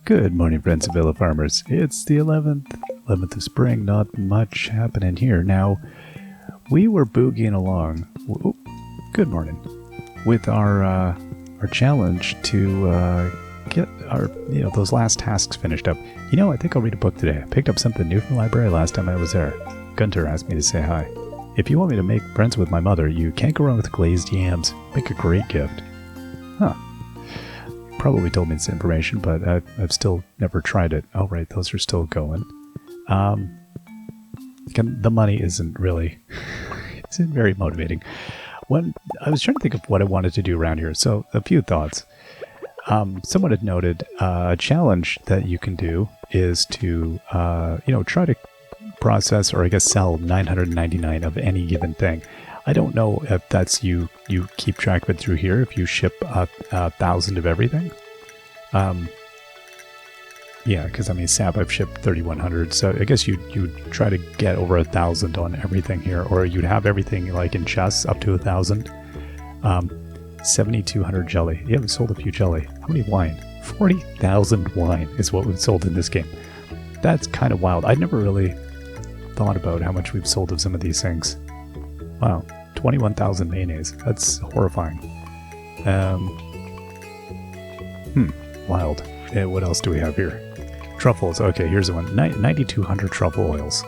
Good morning, friends of Villa Farmers. It's the 11th of spring. Not much happening here. Now, we were boogieing along. Good morning. With our challenge to get our those last tasks finished up. I think I'll read a book today. I picked up something new from the library last time I was there. Gunter asked me to say hi. If you want me to make friends with my mother, you can't go wrong with glazed yams. Make a great gift. Huh. Probably told me this information, but I've still never tried it. Oh, right, those are still going. The money isn't really... it's very motivating. I was trying to think of what I wanted to do around here, so a few thoughts. Someone had noted a challenge that you can do is to, try to process or I guess sell 999 of any given thing. I don't know if that's you keep track of it through here, if you ship 1,000 of everything. Yeah, because sap I've shipped 3,100, so I guess you'd try to get over 1,000 on everything here, or you'd have everything like in chests up to 1,000. 7,200 jelly. Yeah, we sold a few jelly. How many wine? 40,000 wine is what we've sold in this game. That's kind of wild. I never really thought about how much we've sold of some of these things. Wow, 21,000 mayonnaise. That's horrifying. Wild. What else do we have here? Truffles. Okay, here's the one. 9,200 truffle oils.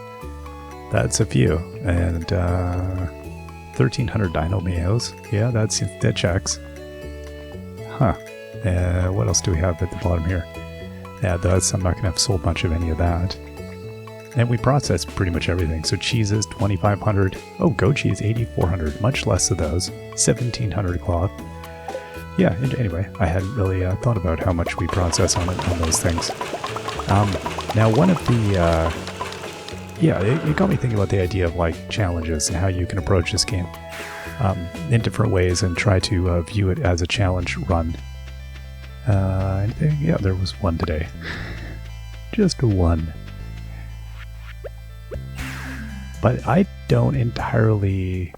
That's a few. And 1,300 dino mayos. Yeah, that checks. Huh. What else do we have at the bottom here? Yeah, I'm not going to have sold much of any of that. And we process pretty much everything. So cheeses, 2,500. Oh, goat cheese, 8,400. Much less of those. 1,700 cloth. Yeah, anyway, I hadn't really thought about how much we process on those things. Now, one of the... it got me thinking about the idea of like challenges and how you can approach this game in different ways and try to view it as a challenge run. Anything? Yeah, there was one today. Just one. But I don't entirely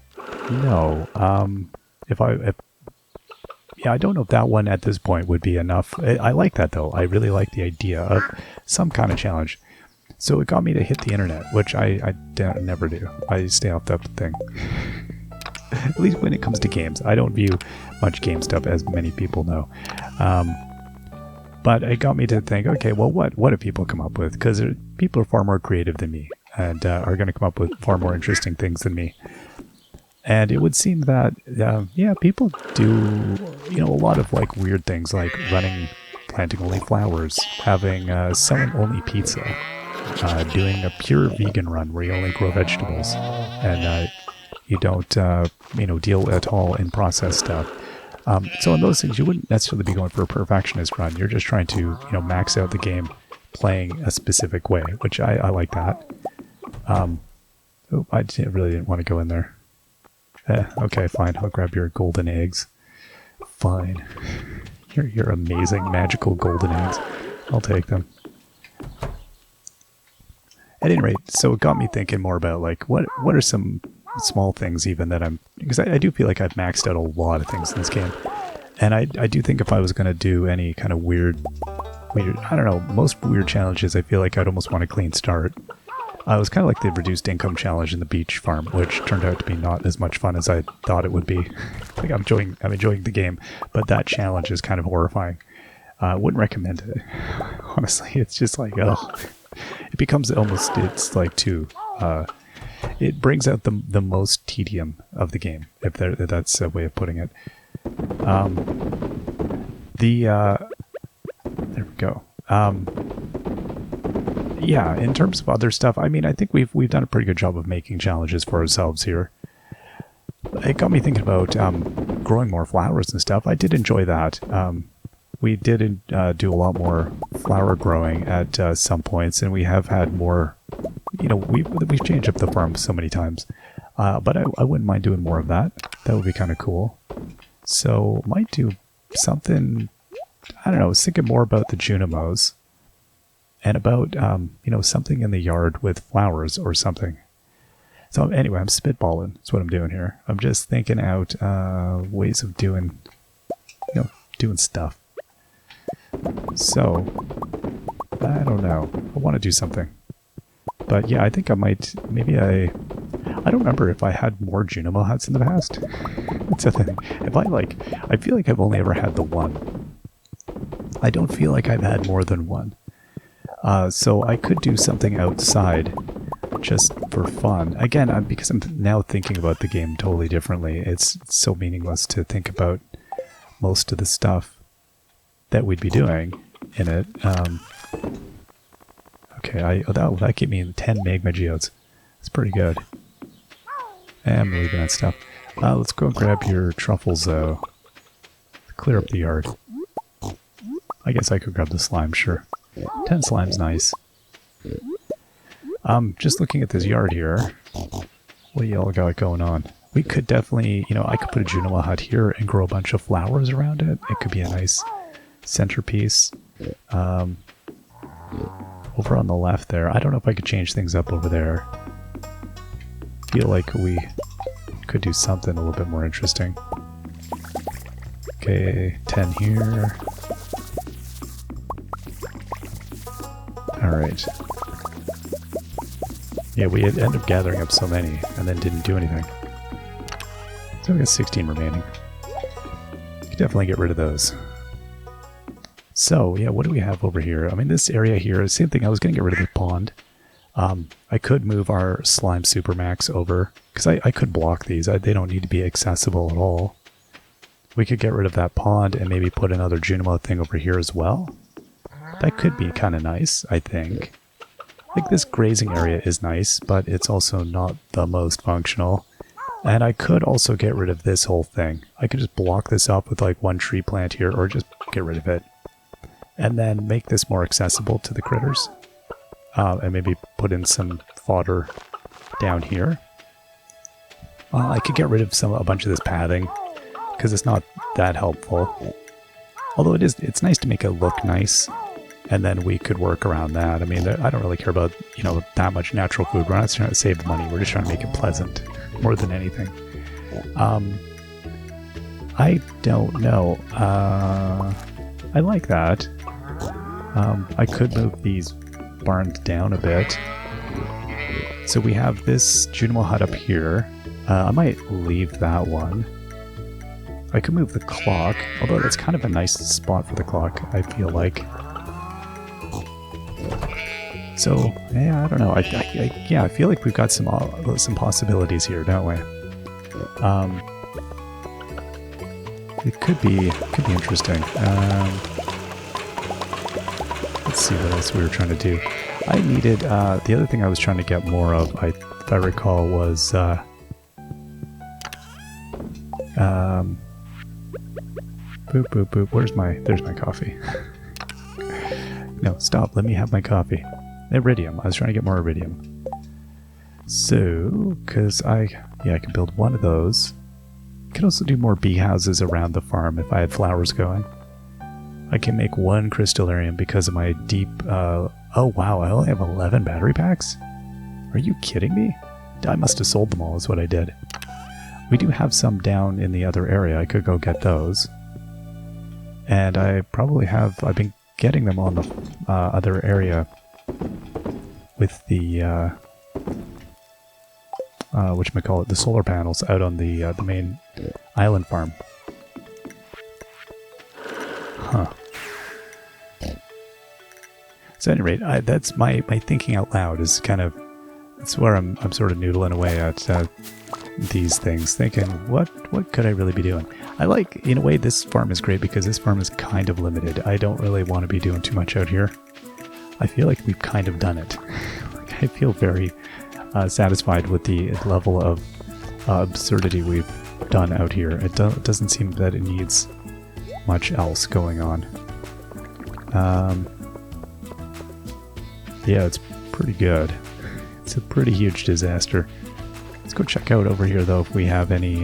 know I don't know if that one at this point would be enough. I like that though. I really like the idea of some kind of challenge. So it got me to hit the internet, which I never do. I stay off that thing. At least when it comes to games. I don't view much game stuff, as many people know. But it got me to think, okay, well, what do people come up with? Because people are far more creative than me and are going to come up with far more interesting things than me. And it would seem that, people do, a lot of like weird things like planting only flowers, selling only pizza, doing a pure vegan run where you only grow vegetables and you don't, deal at all in processed stuff. So in those things, you wouldn't necessarily be going for a perfectionist run. You're just trying to, max out the game playing a specific way, which I like that. I really didn't want to go in there. Okay, fine. I'll grab your golden eggs. Fine. Your amazing magical golden eggs. I'll take them. At any rate, so it got me thinking more about like what are some small things even that because I do feel like I've maxed out a lot of things in this game. And I do think if I was going to do any kind of weird, I don't know, most weird challenges, I feel like I'd almost want a clean start. It was kind of like the reduced income challenge in the beach farm, which turned out to be not as much fun as I thought it would be. Like I'm enjoying the game, but that challenge is kind of horrifying. I wouldn't recommend it. Honestly, it's just like, it becomes almost, it's like too, it brings out the most tedium of the game, if that's a way of putting it. There we go. Yeah, in terms of other stuff, I think we've done a pretty good job of making challenges for ourselves here. It got me thinking about growing more flowers and stuff. I did enjoy that. We did do a lot more flower growing at some points, and we have had more. We've changed up the farm so many times, but I wouldn't mind doing more of that. That would be kind of cool. So might do something. I don't know. I was thinking more about the Junimos. And about, something in the yard with flowers or something. So anyway, I'm spitballing. That's what I'm doing here. I'm just thinking out ways of doing stuff. So, I don't know. I want to do something. But yeah, I think I might, maybe I don't remember if I had more Junimo huts in the past. That's the thing. If I feel like I've only ever had the one. I don't feel like I've had more than one. So I could do something outside just for fun. Again, because I'm now thinking about the game totally differently. It's so meaningless to think about most of the stuff that we'd be doing in it. Okay, that gave me 10 magma geodes. It's pretty good. And I'm leaving that stuff. Let's go and grab your truffles, though. Clear up the yard. I guess I could grab the slime, sure. 10 slime's nice. Just looking at this yard here. What do y'all got going on? We could definitely, I could put a Junimo hut here and grow a bunch of flowers around it. It could be a nice centerpiece. Over on the left there. I don't know if I could change things up over there. Feel like we could do something a little bit more interesting. Okay, 10 here. Alright. Yeah, we had ended up gathering up so many and then didn't do anything. So we got 16 remaining. Could definitely get rid of those. So, yeah, what do we have over here? I mean, this area here, same thing. I was going to get rid of the pond. I could move our slime supermax over, because I could block these. They don't need to be accessible at all. We could get rid of that pond and maybe put another Junimo thing over here as well. That could be kind of nice, I think. I think this grazing area is nice, but it's also not the most functional. And I could also get rid of this whole thing. I could just block this up with like one tree plant here, or just get rid of it. And then make this more accessible to the critters. And maybe put in some fodder down here. I could get rid of a bunch of this pathing, because it's not that helpful. Although it's nice to make it look nice, and then we could work around that. I mean, I don't really care about, that much natural food. We're not trying to save money. We're just trying to make it pleasant, more than anything. I don't know. I like that. I could move these barns down a bit. So we have this Junimo hut up here. I might leave that one. I could move the clock, although that's kind of a nice spot for the clock, I feel like. So, yeah, I don't know. I feel like we've got some possibilities here, don't we? It could be interesting. Let's see what else we were trying to do. I needed, the other thing I was trying to get more of, if I recall, was, boop, boop, boop. There's my coffee. No, stop. Let me have my coffee. Iridium. I was trying to get more iridium. So, because I could build one of those. I could also do more bee houses around the farm if I had flowers going. I can make one crystallarium because of my deep, oh wow, I only have 11 battery packs? Are you kidding me? I must have sold them all is what I did. We do have some down in the other area. I could go get those. And I probably have, I've been getting them on the other area with the, whatchamacallit, the solar panels out on the main island farm. Huh. So at any rate, that's my thinking out loud is kind of, that's where I'm sort of noodling away at these things, thinking, what could I really be doing? I like, in a way, this farm is great because this farm is kind of limited. I don't really want to be doing too much out here. I feel like we've kind of done it. I feel very satisfied with the level of absurdity we've done out here. It doesn't seem that it needs much else going on. Yeah, it's pretty good. It's a pretty huge disaster. Let's go check out over here, though, if we have any...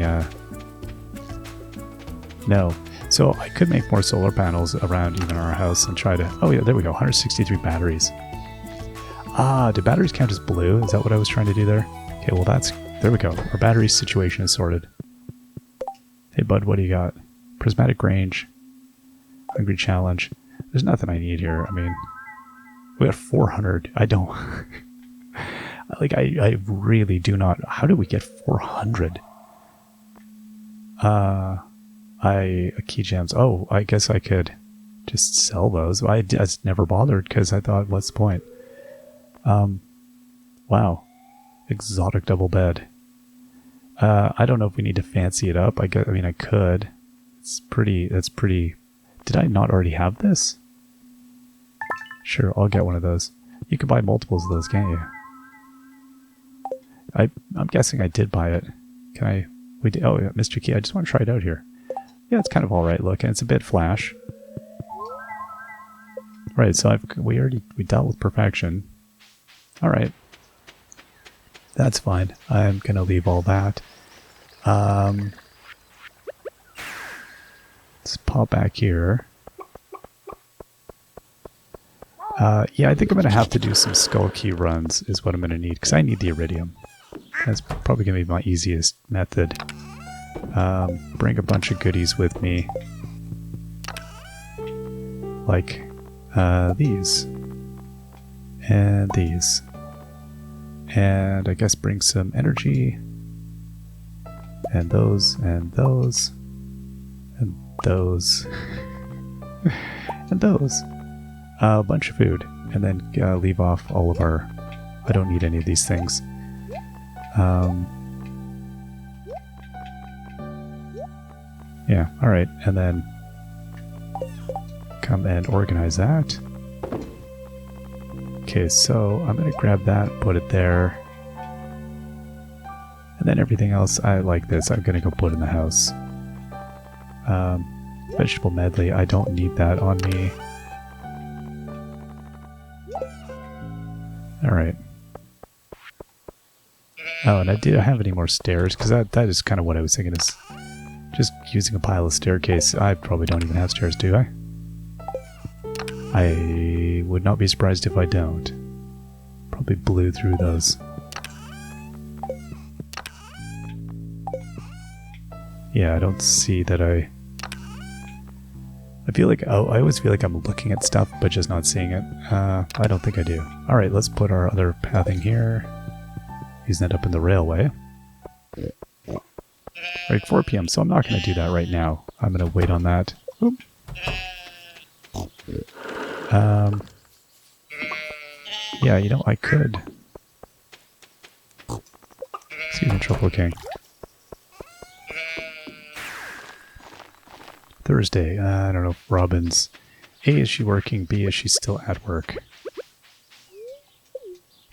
No. So I could make more solar panels around even our house and try to... Oh, yeah, there we go. 163 batteries. Ah, do batteries count as blue? Is that what I was trying to do there? Okay, well, that's... There we go. Our battery situation is sorted. Hey, bud, what do you got? Prismatic range. Hungry challenge. There's nothing I need here. I mean... We got 400. I don't... like, I really do not... How did we get 400? Key gems. Oh, I guess I could just sell those. I just never bothered because I thought, what's the point? Wow. Exotic double bed. I don't know if we need to fancy it up. I mean, I could. That's pretty... Did I not already have this? Sure, I'll get one of those. You can buy multiples of those, can't you? I'm guessing I did buy it. Can I... We did, oh, yeah, Mr. Key. I just want to try it out here. Yeah, it's kind of alright looking. It's a bit flash. Right, so we dealt with perfection. Alright. That's fine. I'm going to leave all that. Let's pop back here. Yeah, I think I'm going to have to do some skull key runs is what I'm going to need, because I need the iridium. That's probably going to be my easiest method. Bring a bunch of goodies with me. Like these. And these. And I guess bring some energy. And those. And those. And those. And those. A bunch of food. And then leave off all of our... I don't need any of these things. Yeah, alright. And then come and organize that. Okay, so I'm going to grab that, put it there. And then everything else, I like this. I'm going to go put in the house. Vegetable medley, I don't need that on me. Alright. Oh, and I have any more stairs? Because that is kind of what I was thinking is just using a pile of staircase. I probably don't even have stairs, do I? I would not be surprised if I don't. Probably blew through those. Yeah, I don't see that I feel like... Oh, I always feel like I'm looking at stuff, but just not seeing it. I don't think I do. Alright, let's put our other pathing here. Using that up in the railway. Right, 4 p.m., so I'm not going to do that right now. I'm going to wait on that. Oop. Yeah, you know, I could. Excuse me, Truffle King. Thursday. I don't know if Robin's... A, is she working? B, is she still at work?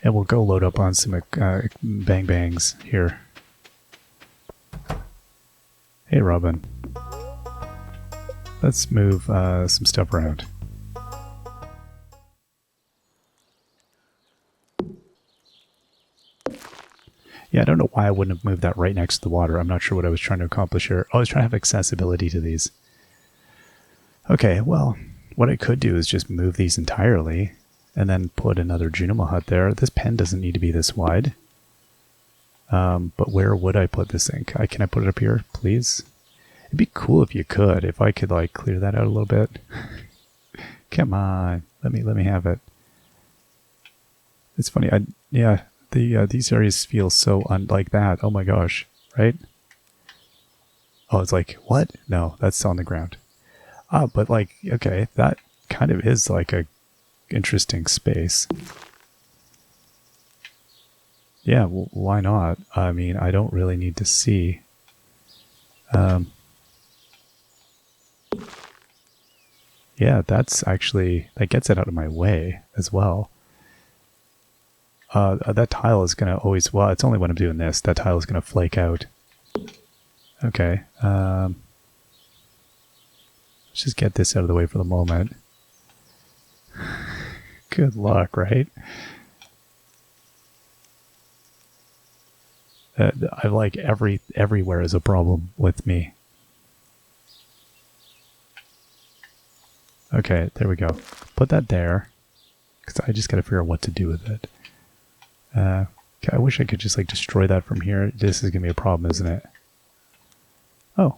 And we'll go load up on some bang bangs here. Hey, Robin. Let's move some stuff around. Yeah, I don't know why I wouldn't have moved that right next to the water. I'm not sure what I was trying to accomplish here. Oh, I was trying to have accessibility to these. Okay, well, what I could do is just move these entirely and then put another Junima hut there. This pen doesn't need to be this wide. But where would I put this thing? Can I put it up here, please? It'd be cool if you could. If I could, like, clear that out a little bit. Come on. Let me have it. It's funny. Yeah, these areas feel so unlike that. Oh my gosh. Right? Oh, it's like, what? No, that's on the ground. Ah, but like, okay, that kind of is like a interesting space. Yeah, well, why not? I mean, I don't really need to see. Yeah, that's actually, that gets it out of my way as well. That tile is going to always, well, it's only when I'm doing this, that tile is going to flake out. Okay. Let's just get this out of the way for the moment. Good luck, right? I like everywhere is a problem with me. Okay, there we go. Put that there, because I just got to figure out what to do with it. Okay, I wish I could just like destroy that from here. This is gonna be a problem, isn't it? Oh,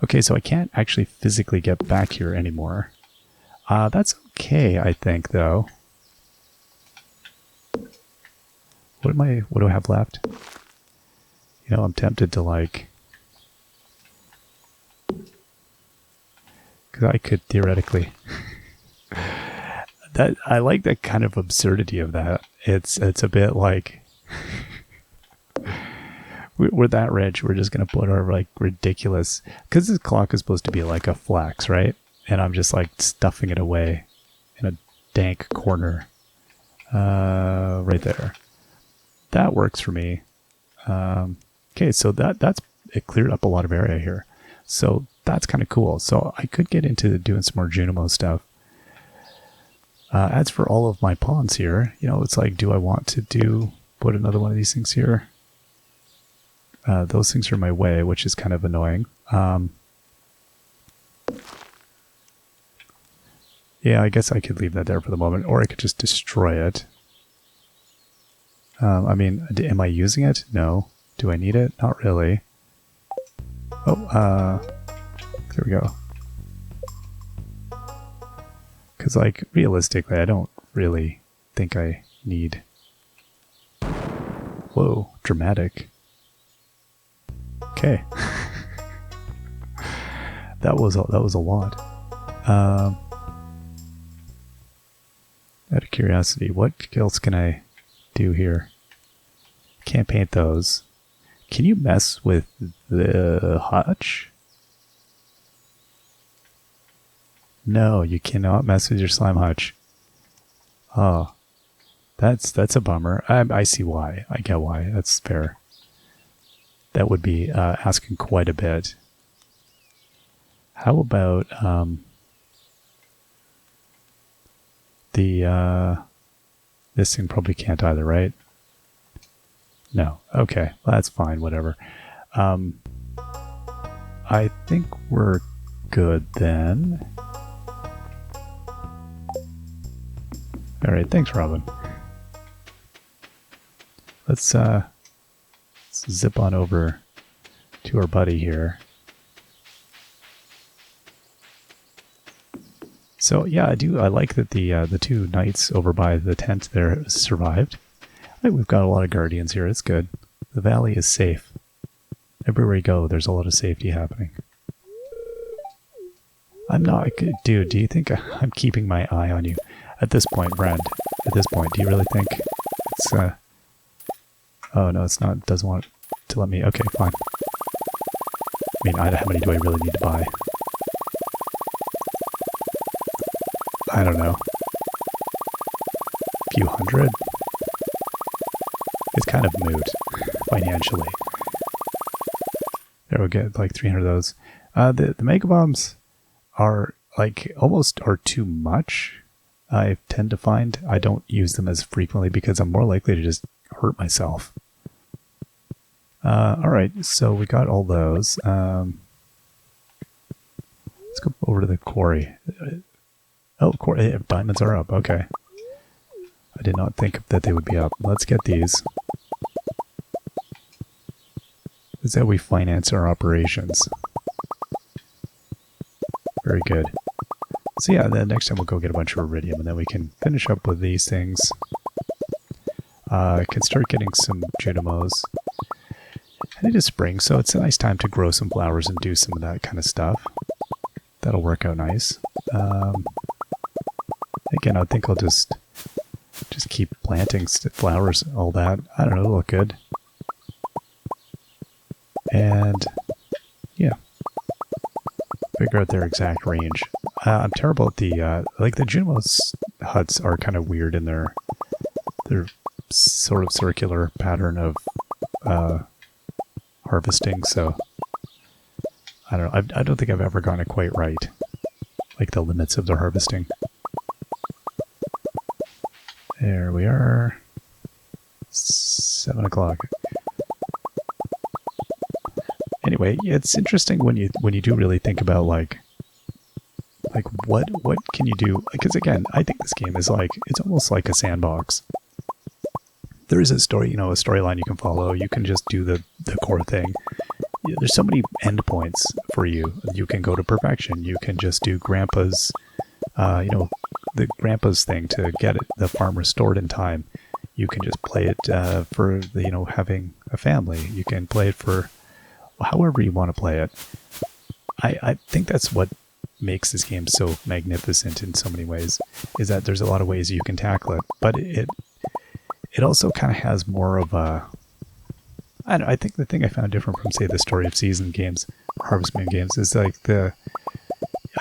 okay. So I can't actually physically get back here anymore. That's okay, I think, though. What do I have left? You know, I'm tempted to like, because I could theoretically. That I like that kind of absurdity of that. It's a bit like we're that rich. We're just gonna put our like ridiculous, because this clock is supposed to be like a flex, right? And I'm just like stuffing it away in a dank corner, right there. That works for me. Okay, so that's it cleared up a lot of area here. So that's kind of cool. So I could get into doing some more Junimo stuff. As for all of my pawns here, you know, it's like, do I want to put another one of these things here? Those things are in my way, which is kind of annoying. Yeah, I guess I could leave that there for the moment, or I could just destroy it. I mean, am I using it? No. Do I need it? Not really. Oh, there we go. Because, like, realistically, I don't really think I need... Whoa, dramatic. Okay. that was a lot. Out of curiosity, what else can I do here? Can't paint those. Can you mess with the hutch? No, you cannot mess with your slime hutch. Oh, that's a bummer. I see why. I get why. That's fair. That would be asking quite a bit. How about this thing probably can't either, right? No. Okay, well, that's fine. Whatever. I think we're good then. All right, thanks, Robin. Let's zip on over to our buddy here. So yeah, I like that the two knights over by the tent there survived. We've got a lot of guardians here. It's good. The valley is safe. Everywhere you go, there's a lot of safety happening. I'm not, dude. Do you think I'm keeping my eye on you at this point, friend? At this point, do you really think it's Oh no, it's not. It doesn't want to let me. Okay, fine. I mean, how many do I really need to buy? I don't know. A few hundred? It's kind of moot, financially. There we go, like 300 of those. The Mega Bombs are, like, almost are too much, I tend to find. I don't use them as frequently because I'm more likely to just hurt myself. Alright, so we got all those. Let's go over to the quarry. Oh, diamonds are up, okay. I did not think that they would be up. Let's get these. This is how we finance our operations. Very good. So yeah, then next time we'll go get a bunch of iridium and then we can finish up with these things. I can start getting some Junimos. And it is spring, so it's a nice time to grow some flowers and do some of that kind of stuff. That'll work out nice. Again, I think I'll just keep planting flowers, all that. I don't know, it'll look good. And yeah, figure out their exact range. I'm terrible at the like the Junimo's huts are kind of weird in their sort of circular pattern of harvesting. So I don't know. I don't think I've ever gotten it quite right, like the limits of their harvesting. There we are. 7 o'clock. Anyway, it's interesting when you do really think about like what can you do? Because again, I think this game is like, it's almost like a sandbox. There is a story, a storyline you can follow. You can just do the core thing. There's so many endpoints for you. You can go to perfection. You can just do Grandpa's, the Grandpa's thing to get the farm restored in time. You can just play it for having a family. You can play it for however you want to play it. I think that's what makes this game so magnificent in so many ways, is that there's a lot of ways you can tackle it, but it also kind of has more of a, I don't know, I think the thing I found different from, say, the Story of Season games, Harvest Moon games, is like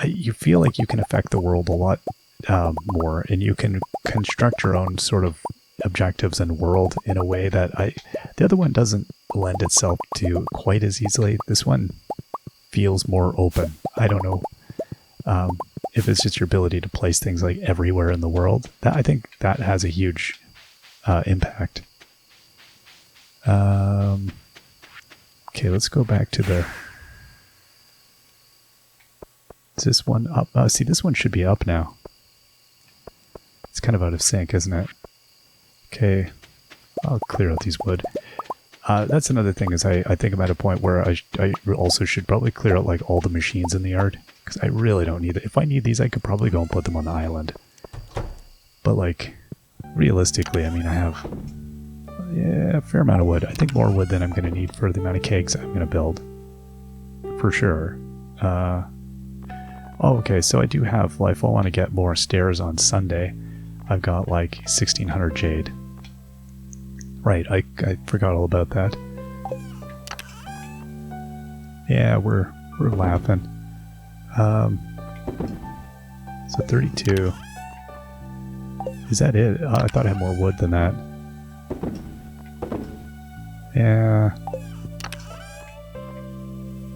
you feel like you can affect the world a lot more, and you can construct your own sort of objectives and world in a way that the other one doesn't lend itself to quite as easily. This one feels more open. I don't know if it's just your ability to place things like everywhere in the world. I think that has a huge impact. Okay, let's go back to the... Is this one up? See, this one should be up now. It's kind of out of sync, isn't it? Okay, I'll clear out these wood. That's another thing, is I think I'm at a point where I also should probably clear out like all the machines in the yard, because I really don't need it. If I need these, I could probably go and put them on the island. But like, realistically, I mean, I have a fair amount of wood. I think more wood than I'm going to need for the amount of kegs I'm going to build, for sure. Oh, okay, so I do have, like, if I want to get more stairs on Sunday, I've got like 1600 jade. Right, I forgot all about that. Yeah, we're laughing. So 32. Is that it? I thought I had more wood than that. Yeah.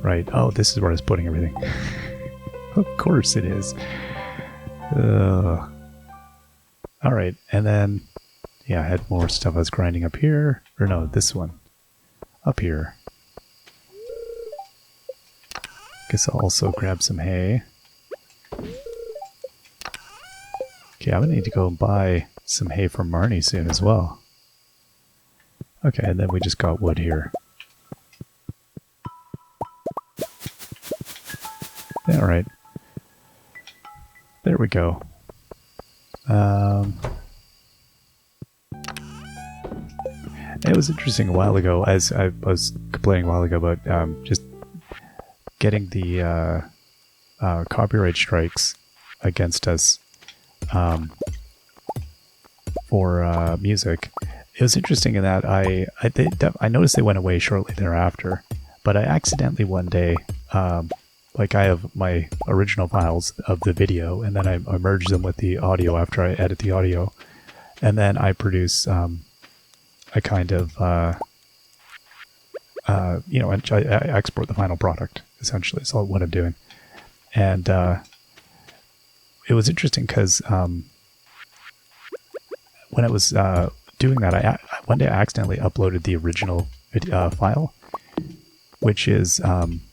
Right. Oh, this is where I was putting everything. Of course it is. Alright, and then... Yeah, I had more stuff I was grinding up here. Or no, this one. Up here. Guess I'll also grab some hay. Okay, I'm gonna need to go and buy some hay from Marnie soon as well. Okay, and then we just got wood here. Yeah, alright. There we go. It was interesting a while ago, as I was complaining a while ago about just getting the copyright strikes against us for music. It was interesting in that I noticed they went away shortly thereafter, but I accidentally one day, like I have my original files of the video, and then I merge them with the audio after I edit the audio, and then I produce a kind of, I export the final product, essentially. That's all what I'm doing. And it was interesting because when I was doing that, one day I accidentally uploaded the original file, which is, not...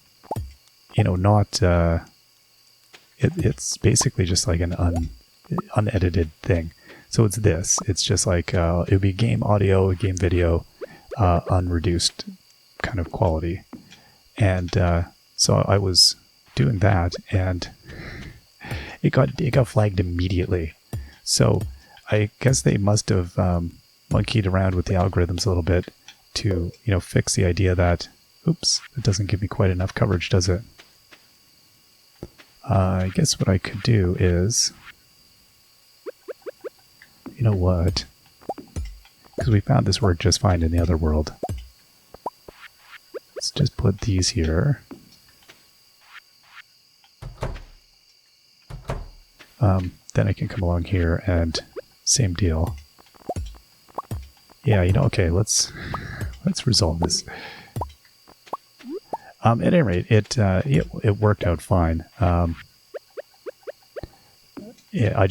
it's basically just like an unedited thing. So it's this. It's just like, it would be game audio, game video, unreduced kind of quality. And so I was doing that, and it got flagged immediately. So I guess they must have monkeyed around with the algorithms a little bit to, fix the idea that, oops, it doesn't give me quite enough coverage, does it? I guess what I could do is... You know what? Because we found this worked just fine in the other world. Let's just put these here. Then I can come along here and same deal. Yeah, okay, let's resolve this. At any rate, it worked out fine. Yeah,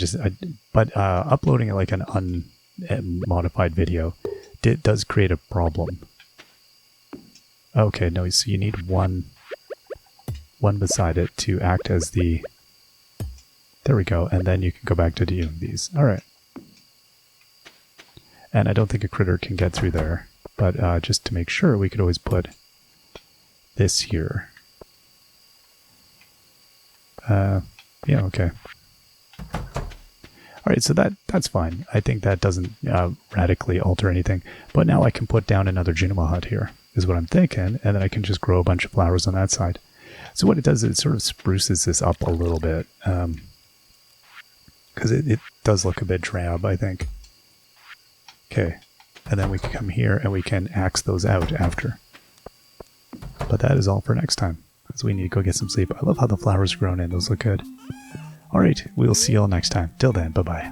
but uploading it like an unmodified video does create a problem. Okay, no, so you need one beside it to act as the... There we go, and then you can go back to doing these. Alright. And I don't think a critter can get through there, but just to make sure, we could always put this here. Yeah, okay. All right, so that's fine. I think that doesn't radically alter anything. But now I can put down another Junima hut here, is what I'm thinking, and then I can just grow a bunch of flowers on that side. So what it does is it sort of spruces this up a little bit, because it does look a bit drab, I think. Okay, and then we can come here and we can axe those out after. But that is all for next time, because we need to go get some sleep. I love how the flowers are grown in. Those look good. All right, we'll see you all next time. Till then, bye-bye.